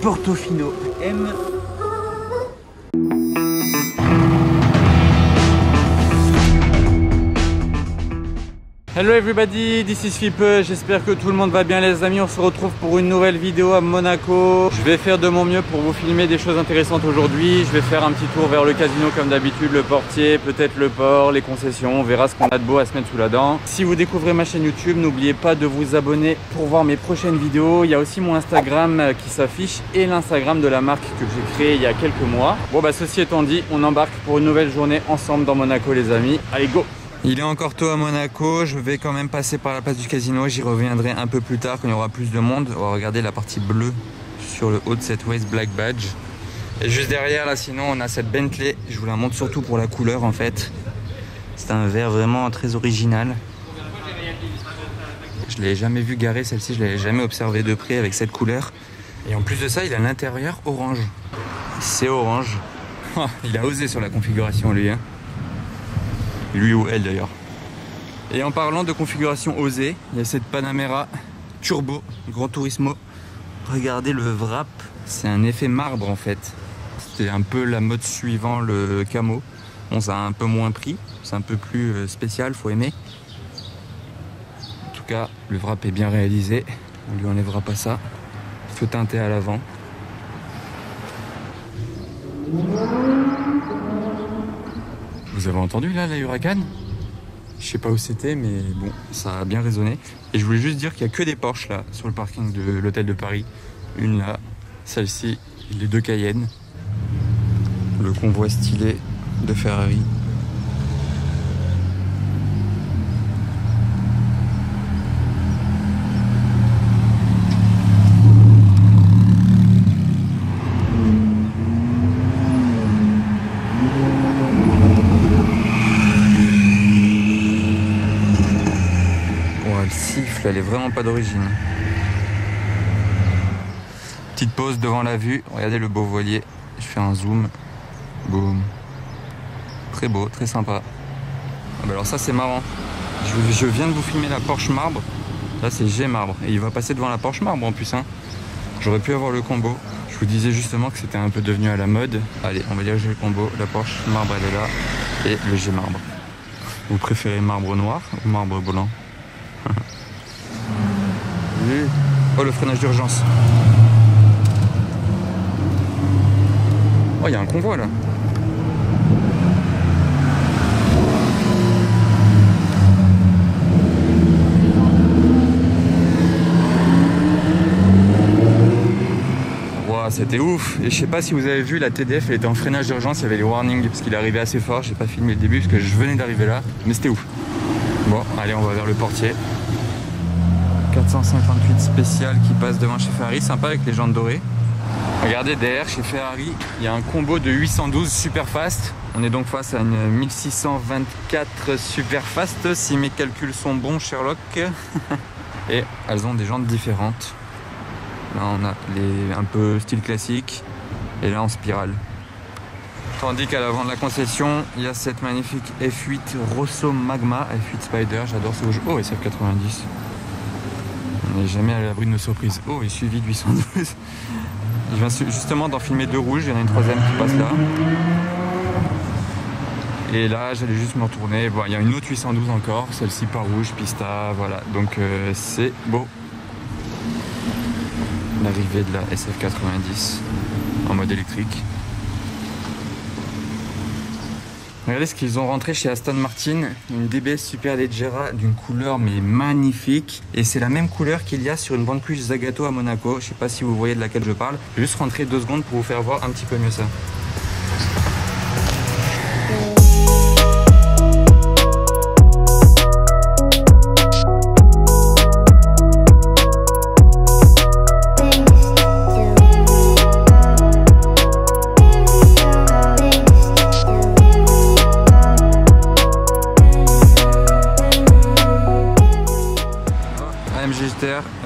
Portofino M. Hello everybody, this is Philippe, j'espère que tout le monde va bien les amis, on se retrouve pour une nouvelle vidéo à Monaco. Je vais faire de mon mieux pour vous filmer des choses intéressantes aujourd'hui. Je vais faire un petit tour vers le casino comme d'habitude, le portier, peut-être le port, les concessions, on verra ce qu'on a de beau à se mettre sous la dent. Si vous découvrez ma chaîne YouTube, n'oubliez pas de vous abonner pour voir mes prochaines vidéos. Il y a aussi mon Instagram qui s'affiche et l'Instagram de la marque que j'ai créé il y a quelques mois. Bon bah ceci étant dit, on embarque pour une nouvelle journée ensemble dans Monaco les amis. Allez go! Il est encore tôt à Monaco, je vais quand même passer par la place du casino, j'y reviendrai un peu plus tard quand il y aura plus de monde. On va regarder la partie bleue sur le haut de cette Waste Black Badge. Et juste derrière là sinon on a cette Bentley, je vous la montre surtout pour la couleur en fait. C'est un vert vraiment très original. Je ne l'ai jamais vu garer celle-ci, je ne l'avais jamais observé de près avec cette couleur. Et en plus de ça il a l'intérieur orange. C'est orange. Oh, il a osé sur la configuration lui hein. Lui ou elle d'ailleurs. Et en parlant de configuration osée, il y a cette Panamera Turbo Gran Turismo. Regardez le wrap, c'est un effet marbre en fait. C'était un peu la mode suivant le camo. Bon, ça a un peu moins pris, c'est un peu plus spécial, faut aimer. En tout cas, le wrap est bien réalisé. On lui enlèvera pas ça. Feu teinté à l'avant. Vous avez entendu là la Huracan? Je sais pas où c'était mais bon ça a bien résonné. Et je voulais juste dire qu'il n'y a que des Porsche là sur le parking de l'hôtel de Paris. Une là, celle-ci, les deux Cayenne. Le convoi stylé de Ferrari. Elle est vraiment pas d'origine. Petite pause devant la vue. Regardez le beau voilier. Je fais un zoom. Boum. Très beau, très sympa. Ah bah alors ça c'est marrant. Je viens de vous filmer la Porsche marbre. Là c'est G marbre. Et il va passer devant la Porsche marbre en plus. Hein. J'aurais pu avoir le combo. Je vous disais justement que c'était un peu devenu à la mode. Allez, on va dire j'ai le combo. La Porsche marbre elle est là. Et le G marbre. Vous préférez marbre noir ou marbre blanc? Oh le freinage d'urgence. Oh il y a un convoi là. Wow, c'était ouf. Et je sais pas si vous avez vu la TDF, elle était en freinage d'urgence, il y avait les warnings parce qu'il arrivait assez fort. J'ai pas filmé le début parce que je venais d'arriver là, mais c'était ouf. Bon allez on va vers le portier. 458 spécial qui passe devant chez Ferrari, sympa avec les jantes dorées. Regardez derrière chez Ferrari, il y a un combo de 812 super fast. On est donc face à une 1624 super fast si mes calculs sont bons Sherlock. Et elles ont des jantes différentes. Là on a les un peu style classique et là en spirale. Tandis qu'à l'avant de la concession, il y a cette magnifique F8 Rosso Magma, F8 Spider, j'adore ce rouge. Oh SF90. On n'est jamais à l'abri de nos surprises. Oh, et suivi de 812. Je viens justement d'en filmer deux rouges. Il y en a une troisième qui passe là. Et là, j'allais juste me retourner. Bon, il y a une autre 812 encore. Celle-ci pas rouge, pista. Voilà. Donc, c'est beau. L'arrivée de la SF90 en mode électrique. Regardez ce qu'ils ont rentré chez Aston Martin, une DBS Superleggera d'une couleur mais magnifique. Et c'est la même couleur qu'il y a sur une bande pluie Zagato à Monaco. Je sais pas si vous voyez de laquelle je parle. Je vais juste rentrer 2 secondes pour vous faire voir un petit peu mieux ça.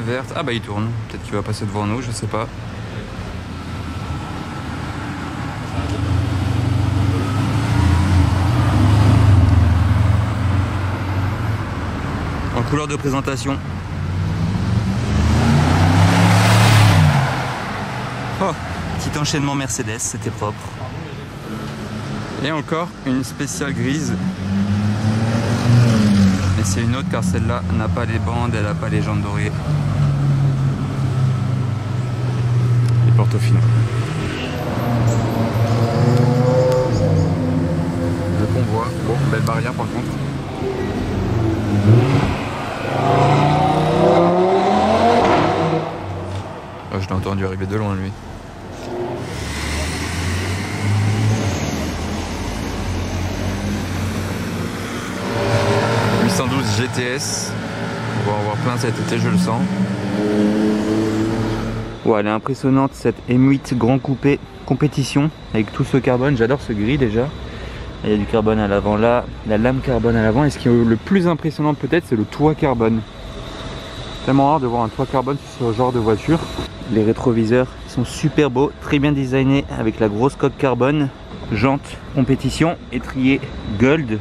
Verte. Ah bah il tourne, peut-être qu'il va passer devant nous, je sais pas. En couleur de présentation. Oh. enchaînement Mercedes, c'était propre. Et encore une spéciale grise. Mais c'est une autre car celle-là n'a pas les bandes, elle n'a pas les jantes dorées. Et Portofino. Le convoi. Bon, belle barrière par contre. Oh, je l'ai entendu arriver de loin lui. GTS, on va en voir plein cet été, je le sens. Ouais, elle est impressionnante cette M8 Grand Coupé compétition avec tout ce carbone. J'adore ce gris déjà. Il y a du carbone à l'avant là, la lame carbone à l'avant. Et ce qui est le plus impressionnant peut-être, c'est le toit carbone. Tellement rare de voir un toit carbone sur ce genre de voiture. Les rétroviseurs sont super beaux, très bien designés avec la grosse coque carbone, jantes compétition, étrier gold.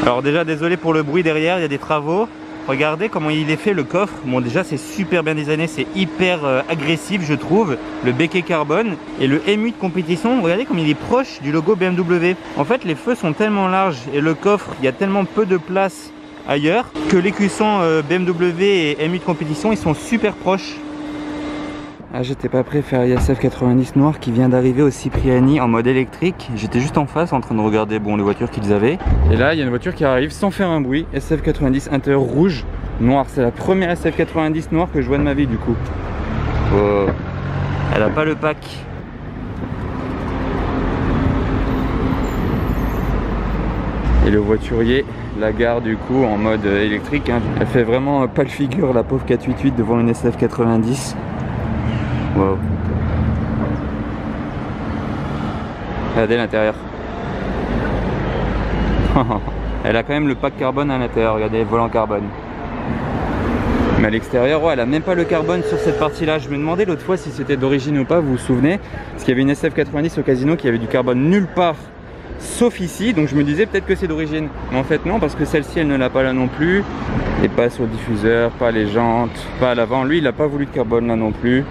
Alors déjà désolé pour le bruit derrière, il y a des travaux. Regardez comment il est fait le coffre. Bon déjà c'est super bien designé, c'est hyper agressif je trouve. Le becquet carbone et le M8 compétition, regardez comme il est proche du logo BMW. En fait les feux sont tellement larges et le coffre, il y a tellement peu de place ailleurs que les cuissons BMW et M8 compétition ils sont super proches. Ah, j'étais pas prêt à faire ISF 90 noir qui vient d'arriver au Cipriani en mode électrique. J'étais juste en face en train de regarder bon, les voitures qu'ils avaient. Et là, il y a une voiture qui arrive sans faire un bruit. SF 90 intérieur rouge, noir. C'est la première SF 90 noire que je vois de ma vie du coup. Oh. Elle a pas le pack. Et le voiturier la gare du coup en mode électrique. Hein. Elle fait vraiment pas le figure la pauvre 488 devant une SF 90. Wow. Regardez l'intérieur. Elle a quand même le pack carbone à l'intérieur. Regardez les volants carbone. Mais à l'extérieur, ouais, elle a même pas le carbone sur cette partie-là. Je me demandais l'autre fois si c'était d'origine ou pas, vous vous souvenez? Parce qu'il y avait une SF90 au casino qui avait du carbone nulle part, sauf ici. Donc je me disais peut-être que c'est d'origine. Mais en fait non, parce que celle-ci, elle ne l'a pas là non plus. Et pas sur le diffuseur, pas les jantes, pas à l'avant. Lui, il n'a pas voulu de carbone là non plus.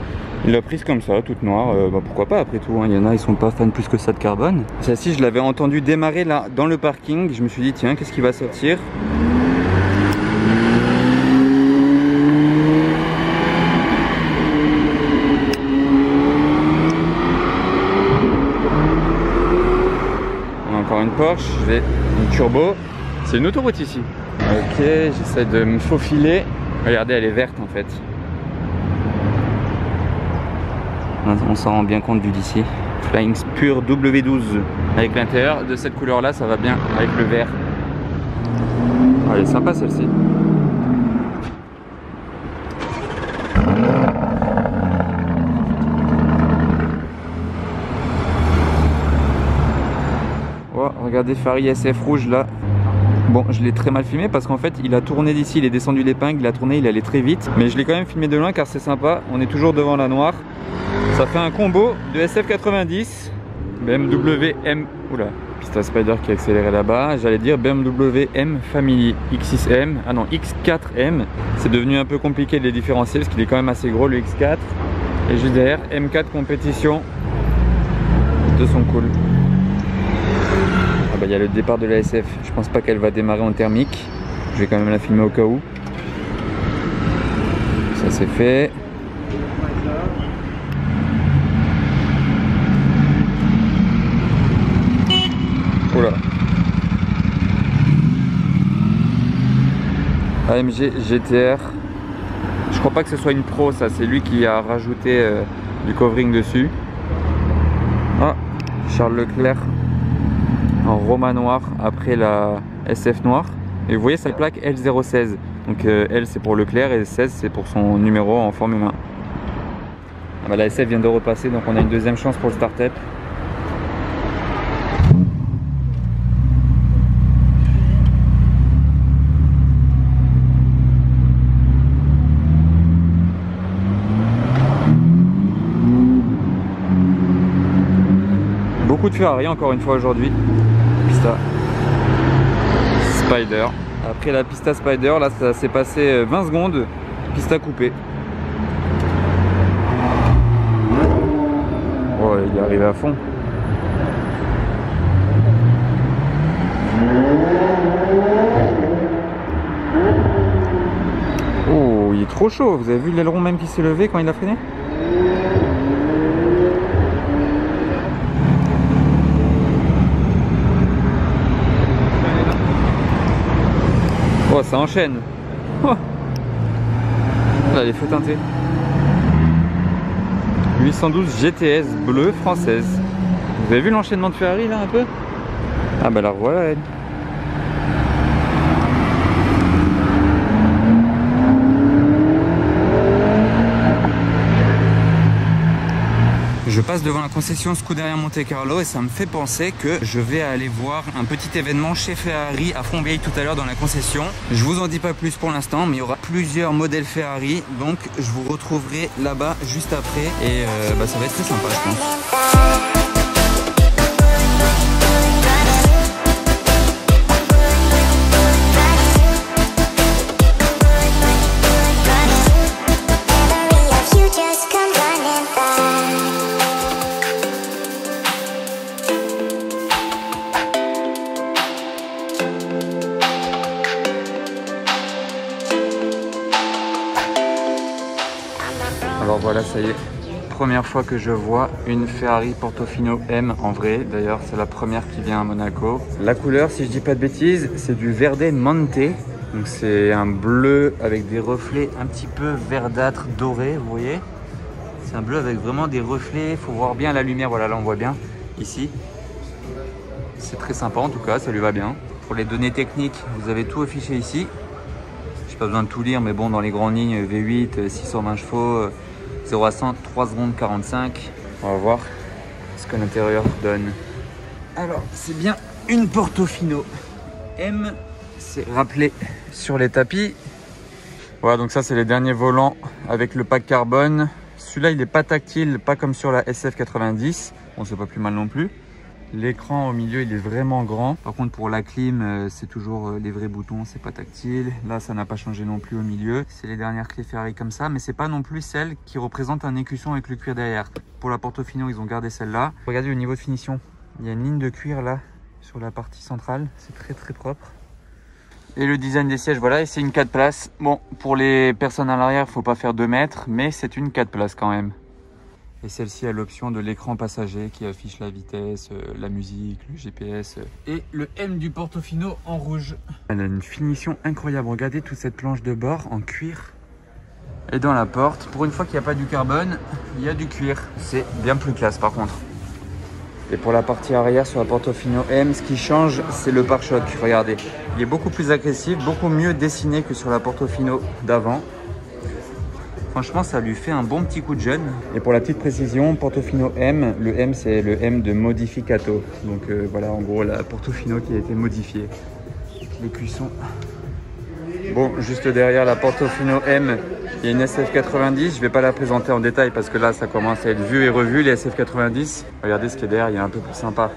Il l'a prise comme ça, toute noire, bah pourquoi pas après tout, hein. Il y en a, ils sont pas fans plus que ça de carbone. Celle-ci, je l'avais entendu démarrer là, dans le parking. Je me suis dit, tiens, qu'est-ce qui va sortir? On a encore une Porsche, une turbo. C'est une autoroute ici. Ok, j'essaie de me faufiler. Regardez, elle est verte en fait. On s'en rend bien compte vu d'ici. Flying Spur W12 avec l'intérieur de cette couleur là, ça va bien avec le vert. Elle est sympa celle-ci. Oh, regardez Fari SF rouge là. Bon, je l'ai très mal filmé parce qu'en fait il a tourné d'ici, il est descendu l'épingle, il a tourné, il allait très vite. Mais je l'ai quand même filmé de loin car c'est sympa. On est toujours devant la noire. Ça fait un combo de SF90, BMW M, oula, Pista Spider qui a accéléré là-bas, j'allais dire BMW M Family X6M, ah non X4M, c'est devenu un peu compliqué de les différencier parce qu'il est quand même assez gros le X4, et juste derrière M4 compétition, deux sont cool. Ah bah il y a le départ de la SF, je pense pas qu'elle va démarrer en thermique, je vais quand même la filmer au cas où. Ça c'est fait. Oula. AMG GTR. Je crois pas que ce soit une Pro, ça c'est lui qui a rajouté du covering dessus. Ah, Charles Leclerc en Roma noir après la SF noire. Et vous voyez sa plaque L016. Donc L c'est pour Leclerc et 16 c'est pour son numéro en Formule 1. Ah bah, la SF vient de repasser donc on a une deuxième chance pour le start-up. Beaucoup de Ferrari encore une fois aujourd'hui. Pista Spider. Après la Pista Spider, là ça s'est passé 20 secondes. Pista coupée. Oh, il est arrivé à fond. Oh, il est trop chaud. Vous avez vu l'aileron même qui s'est levé quand il a freiné? Oh, ça enchaîne. Oh. Là, les feux teintés. 812 GTS bleue française. Vous avez vu l'enchaînement de Ferrari là un peu? Ah bah la revoilà elle. Je passe devant la concession Scuderia Monte Carlo et ça me fait penser que je vais aller voir un petit événement chez Ferrari à Fontvieille tout à l'heure dans la concession. Je vous en dis pas plus pour l'instant, mais il y aura plusieurs modèles Ferrari, donc je vous retrouverai là-bas juste après et ça va être très sympa je pense. Alors voilà, ça y est, première fois que je vois une Ferrari Portofino M en vrai. D'ailleurs, c'est la première qui vient à Monaco. La couleur, si je dis pas de bêtises, c'est du Verde Monte. Donc c'est un bleu avec des reflets un petit peu verdâtre doré, vous voyez. C'est un bleu avec vraiment des reflets, il faut voir bien la lumière. Voilà, là on voit bien, ici. C'est très sympa en tout cas, ça lui va bien. Pour les données techniques, vous avez tout affiché ici. J'ai pas besoin de tout lire, mais bon, dans les grandes lignes, V8, 620 chevaux, 0 à 100, 3 secondes 45. On va voir ce que l'intérieur donne. Alors, c'est bien une Portofino M. C'est rappelé sur les tapis. Voilà, donc ça, c'est les derniers volants avec le pack carbone. Celui-là, il n'est pas tactile, pas comme sur la SF90. Bon, c'est pas plus mal non plus. L'écran au milieu, il est vraiment grand. Par contre, pour la clim, c'est toujours les vrais boutons, c'est pas tactile. Là, ça n'a pas changé non plus au milieu. C'est les dernières clés Ferrari comme ça, mais c'est pas non plus celle qui représente un écusson avec le cuir derrière. Pour la Portofino, ils ont gardé celle-là. Regardez le niveau de finition. Il y a une ligne de cuir là, sur la partie centrale. C'est très très propre. Et le design des sièges, voilà, et c'est une 4 places. Bon, pour les personnes à l'arrière, il faut pas faire 2 mètres, mais c'est une 4 places quand même. Et celle-ci a l'option de l'écran passager qui affiche la vitesse, la musique, le GPS et le M du Portofino en rouge. Elle a une finition incroyable. Regardez toute cette planche de bord en cuir. Et dans la porte, pour une fois qu'il n'y a pas du carbone, il y a du cuir. C'est bien plus classe par contre. Et pour la partie arrière sur la Portofino M, ce qui change, c'est le pare-choc. Regardez, il est beaucoup plus agressif, beaucoup mieux dessiné que sur la Portofino d'avant. Franchement, ça lui fait un bon petit coup de jeune. Et pour la petite précision, Portofino M, le M, c'est le M de Modificato. Donc voilà, en gros, la Portofino qui a été modifiée. Les cuissons. Bon, juste derrière la Portofino M, il y a une SF90. Je ne vais pas la présenter en détail parce que là, ça commence à être vu et revu, les SF90. Regardez ce qui est derrière, il est un peu plus sympa.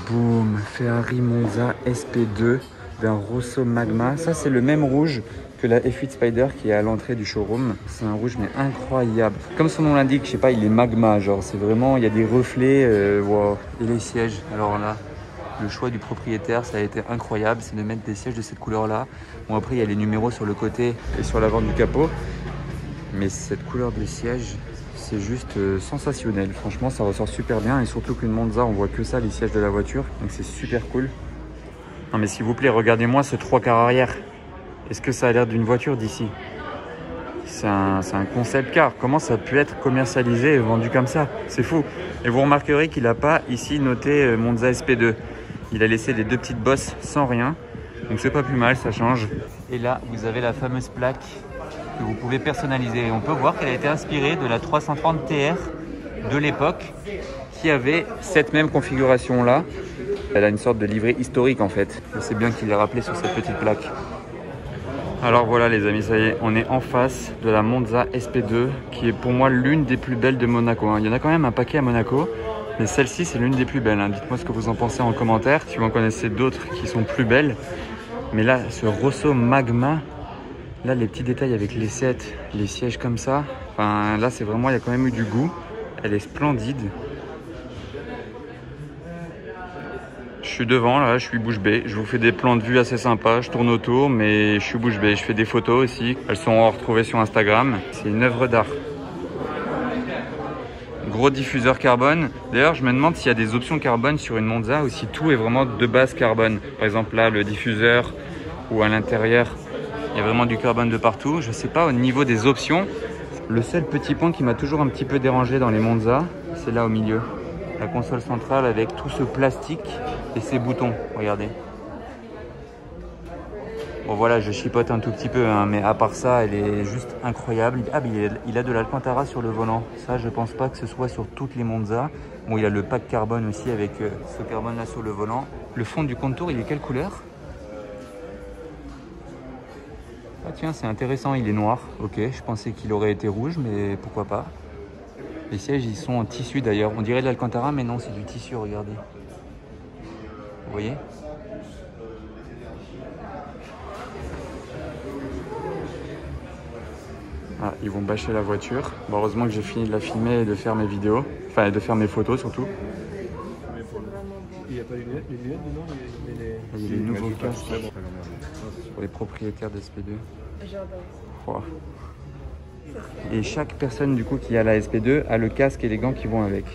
Boum, Ferrari Monza SP2 d'un Rosso Magma. Ça, c'est le même rouge que la F8 Spider qui est à l'entrée du showroom. C'est un rouge mais incroyable. Comme son nom l'indique, je sais pas, il est magma, genre c'est vraiment, il y a des reflets. Wow. Et les sièges, alors là, le choix du propriétaire, ça a été incroyable, c'est de mettre des sièges de cette couleur là. Bon, après il y a les numéros sur le côté et sur l'avant du capot, mais cette couleur de siège, c'est juste sensationnel. Franchement, ça ressort super bien et surtout qu'une Monza, on voit que ça, les sièges de la voiture, donc c'est super cool. Non mais s'il vous plaît, regardez-moi ce 3 quarts arrière. Est-ce que ça a l'air d'une voiture d'ici? C'est un concept car. Comment ça a pu être commercialisé et vendu comme ça? C'est fou. Et vous remarquerez qu'il n'a pas ici noté Monza SP2. Il a laissé les 2 petites bosses sans rien. Donc c'est pas plus mal, ça change. Et là, vous avez la fameuse plaque que vous pouvez personnaliser. Et on peut voir qu'elle a été inspirée de la 330 TR de l'époque qui avait cette même configuration là. Elle a une sorte de livret historique en fait. C'est bien qu'il l'ait rappelé sur cette petite plaque. Alors voilà les amis, ça y est, on est en face de la Monza SP2 qui est pour moi l'une des plus belles de Monaco. Il y en a quand même un paquet à Monaco, mais celle-ci c'est l'une des plus belles. Dites-moi ce que vous en pensez en commentaire, si vous en connaissez d'autres qui sont plus belles. Mais là, ce Rosso Magma, là les petits détails avec les 7, les sièges comme ça, enfin là c'est vraiment, il y a quand même eu du goût. Elle est splendide. Je suis devant là, je suis bouche bée. Je vous fais des plans de vue assez sympas. Je tourne autour, mais je suis bouche bée. Je fais des photos aussi. Elles sont retrouvées sur Instagram. C'est une œuvre d'art. Gros diffuseur carbone. D'ailleurs, je me demande s'il y a des options carbone sur une Monza ou si tout est vraiment de base carbone. Par exemple là, le diffuseur ou à l'intérieur, il y a vraiment du carbone de partout. Je sais pas au niveau des options. Le seul petit point qui m'a toujours un petit peu dérangé dans les Monza, c'est là au milieu. La console centrale avec tout ce plastique et ces boutons, regardez. Bon voilà, je chipote un tout petit peu, hein, mais à part ça, elle est juste incroyable. Ah, mais il a de l'Alcantara sur le volant. Ça, je pense pas que ce soit sur toutes les Monza. Bon, il a le pack carbone aussi avec ce carbone là sur le volant. Le fond du contour, il est quelle couleur? Ah tiens, c'est intéressant, il est noir. Ok, je pensais qu'il aurait été rouge, mais pourquoi pas. Les sièges, ils sont en tissu d'ailleurs. On dirait de l'Alcantara, mais non, c'est du tissu, regardez. Vous voyez? Ah, ils vont bâcher la voiture. Bon, heureusement que j'ai fini de la filmer et de faire mes vidéos. Enfin, de faire mes photos surtout. Il n'y a pas les lunettes dedans? Il y a les nouveaux casques pour les propriétaires de SP2. J'adore. Wow. Et chaque personne du coup qui a la SP2 a le casque et les gants qui vont avec.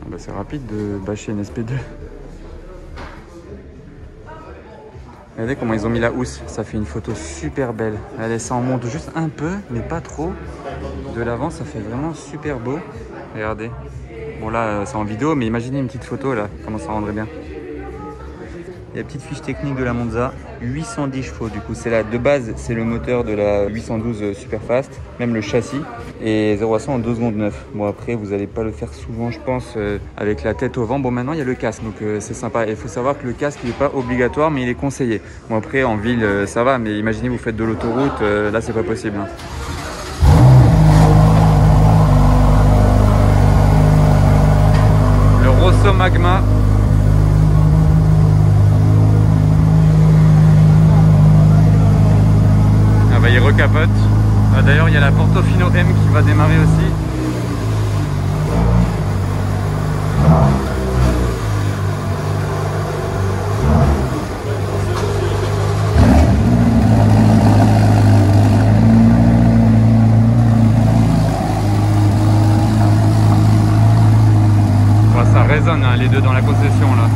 Bah, c'est rapide de bâcher une SP2. Regardez comment ils ont mis la housse, ça fait une photo super belle. Allez, ça en monte juste un peu, mais pas trop. De l'avant, ça fait vraiment super beau. Regardez. Bon là, c'est en vidéo, mais imaginez une petite photo là, comment ça rendrait bien. Et la petite fiche technique de la Monza, 810 chevaux du coup. C'est là, de base, c'est le moteur de la 812 Superfast, même le châssis. Et 0 à 100 en 2 secondes 9. Bon après, vous n'allez pas le faire souvent, je pense, avec la tête au vent. Bon maintenant, il y a le casque, donc c'est sympa. Et il faut savoir que le casque, il n'est pas obligatoire, mais il est conseillé. Bon après, en ville, ça va, mais imaginez, vous faites de l'autoroute, là, c'est pas possible. Hein. Le Rosso Magma. Ah bah il recapote. Ah, d'ailleurs il y a la Portofino M qui va démarrer aussi. Bon, ça résonne hein, les deux dans la concession là.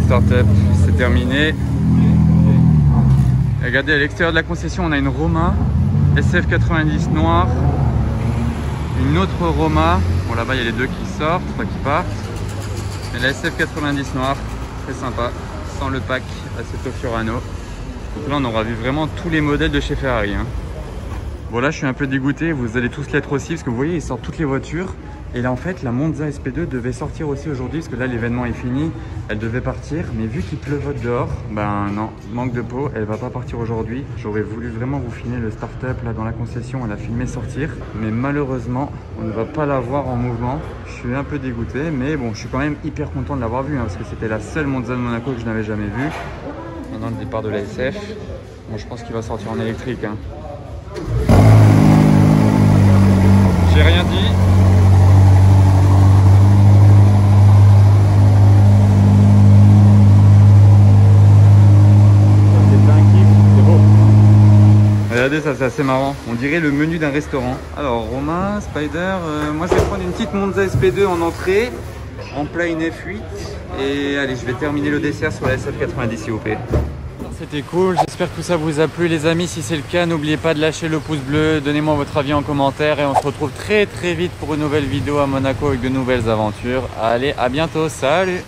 Startup, c'est terminé. Regardez à l'extérieur de la concession, on a une Roma SF90 noire, une autre Roma. Bon là-bas il y a les deux qui sortent, enfin qui partent. Et la SF90 noire, très sympa, sans le pack Assetto Fiorano. Donc là on aura vu vraiment tous les modèles de chez Ferrari. Hein. Bon là je suis un peu dégoûté, vous allez tous l'être aussi parce que vous voyez ils sortent toutes les voitures. Et là en fait la Monza SP2 devait sortir aussi aujourd'hui parce que là l'événement est fini, elle devait partir, mais vu qu'il pleuvote dehors, ben non, manque de peau, elle va pas partir aujourd'hui. J'aurais voulu vraiment vous filmer le start-up là dans la concession, on l'a filmé sortir, mais malheureusement on ne va pas la voir en mouvement. Je suis un peu dégoûté, mais bon je suis quand même hyper content de l'avoir vue hein, parce que c'était la seule Monza de Monaco que je n'avais jamais vue. Maintenant le départ de la SF, bon je pense qu'il va sortir en électrique. Hein. J'ai rien dit. Regardez ça, c'est assez marrant. On dirait le menu d'un restaurant. Alors Roma, Spider, moi je vais prendre une petite Monza SP2 en entrée, en plat une F8. Et allez, je vais terminer le dessert sur la SF90 s'il vous plaît. C'était cool, j'espère que tout ça vous a plu les amis. Si c'est le cas, n'oubliez pas de lâcher le pouce bleu, donnez-moi votre avis en commentaire et on se retrouve très vite pour une nouvelle vidéo à Monaco avec de nouvelles aventures. Allez, à bientôt, salut!